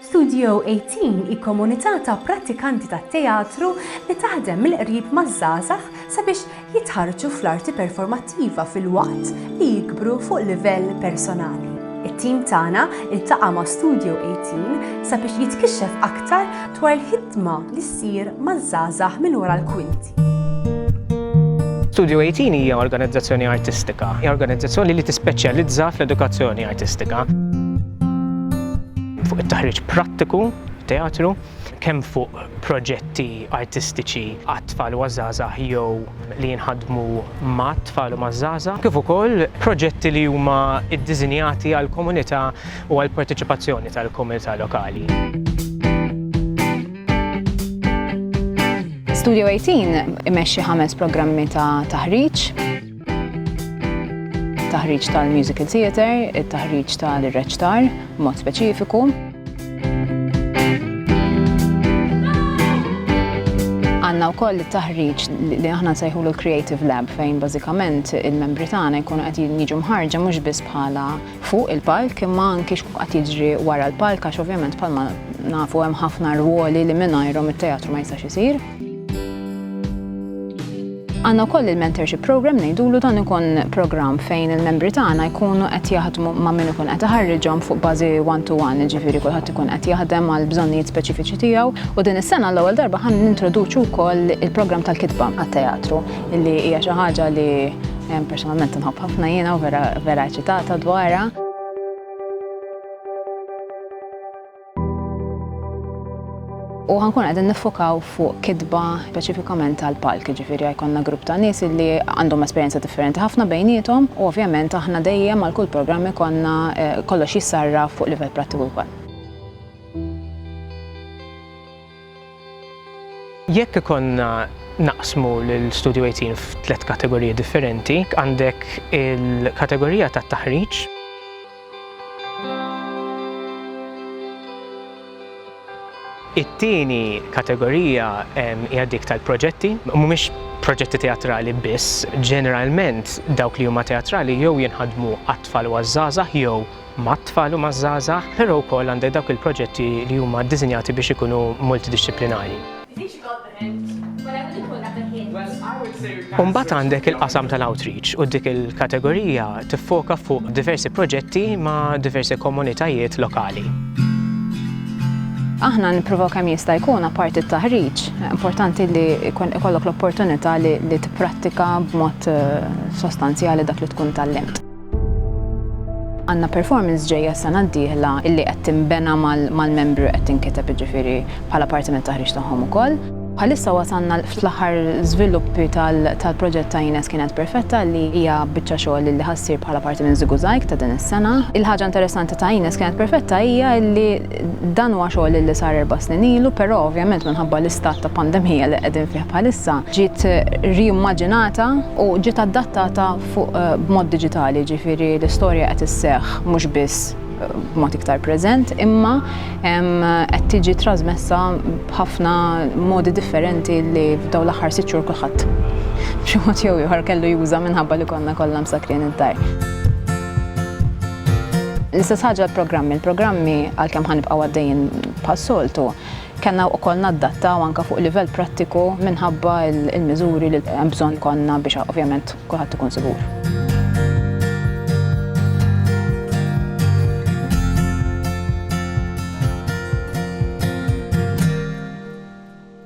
Studio 18 hi komunità ta' prattikanti tat-teatru li taħdem mill-qrib maż-żgħażagħ sabiex jitħarrġu fl-arti performattiva filwaqt li jikbru fuq livell personali. It-tim tagħna ltaqa' ma' Studio 18 sabiex jitkixxef aktar dwar il-ħidma li ssir maż-żgħażagħ minn wara l-kwinti. Studio 18 hija organizzazzjoni artistika. Hija organizzazzjoni li tispeċjalizza fl-edukazzjoni artistika. Fuq it-taħriġ prattiku, teatru, kemm fuq proġetti artistiċi għat-tfal u għaż-żgħażagħ jew li jinħadmu mat-tfal u maż-żgħażagħ, kif ukoll proġetti li huma ddiżinjati għall komunità u għall parteċipazzjoni tal-komunità lokali. Studio 18 imexxi 5 programmi ta' taħriġ. Taħriġ tal-musical theatre, it-taħriġ tal-reċtar, mod speċifiku. Għandna wkoll it-taħriġ li aħna nsejħulu l-Creative Lab fejn bażikament il-membri tagħna jkunu qed jiġu mħarġa mhux biss bħala fuq il-palk imma anke qed jiġri wara l-palk għax ovvjament bħalma nafu hemm ħafna rwoli li mingħajrhom it-teatru ma jistax isir. Għandna wkoll il-mentorship program ngħidulu dan ikun programm fejn il-membri tagħna jkunu qed jaħdmu ma' min ikun qed iħarriġhom fuq bażi one-to-one, ġifieri kulħadd ikun qed jaħdem għal bżonnijiet speċifiċi tiegħu u din is-sena l-ewwel darba ħan nintroduċu wkoll il-programm tal-kitba għat-teatru illi hija xi ħaġa li personalment inħobb ħafna jiena u vera eċitata dwarha. U ħankun qegħdin niffokaw fuq kitba speċifikament tal-palk, ġifieri jkollna grupp ta' nies li għandhom esperjenza differenti ħafna bejniethom u ovvjament aħna dejjem għal kull programm ikollna kollox jissarraf fuq livell prattiku wkoll. Jekk ikonna naqsmu l-Studio 18 f'3 kategoriji differenti, għandek il-kategorija tat-taħriġ, it-tieni kategorija hija dik tal-proġetti, mhumiex proġetti teatrali biss, ġeneralment dawk li huma teatrali jew jinħadmu għat-tfal u għaż-żgħażagħ jew mat-tfal u maż-żgħażagħ, però wkoll għandek dawk il-proġetti li huma ddiżinjati biex ikunu multidixxiplinari. U mbagħad għandek il-qasam tal-outreach u dik il-kategorija tiffoka fuq diversi proġetti ma' diversi komunitajiet lokali. Aħna nippruvaw kemm jista' jkun apparti t-taħriġ, importanti li ikollok l-opportunità li tipprattika b'mod sostanzjali dak li tkun tallimt. Għandna performance ġejja s-sena d-dieħla illi qed tinbena mal-membri qed tinkiteb jiġifieri bħala parti mit-taħriġ tagħhom ukoll. Bħalissa wasalna fl-aħħar żviluppi tal-proġett ta' Ines kienet perfetta li hija biċċa xogħol li ħassir bħala parti minn żgħażagħ ta' din is-sena. Il-ħaġa interessanti ta' Ines kienet perfetta hija li dan huwa xogħol li sar 4 snin ilu, però ovvjament minħabba l-istat ta' pandemija li qegħdin fih bħalissa ġiet rimmaġinata u ġiet adattata fuq b'mod diġitali, ġifieri l-istorja qed isseħħ mhux biss b'mod iktar preżent, imma qed tiġi trasmessa b'ħafna modi differenti li f'dawn l-aħħar 6 xhur kulħadd b'xi mod jew ieħor kellu juża minħabba li konna kollha msakrin id-dar. L-istess ħaġa l-programmi għalkemm ħanibqgħu għaddejjin bħas-soltu kellna wkoll nadattaw anke fuq livell prattiku minħabba l-miżuri li hemm bżonn ikollna biex ovvjament kulħadd ikun sigur.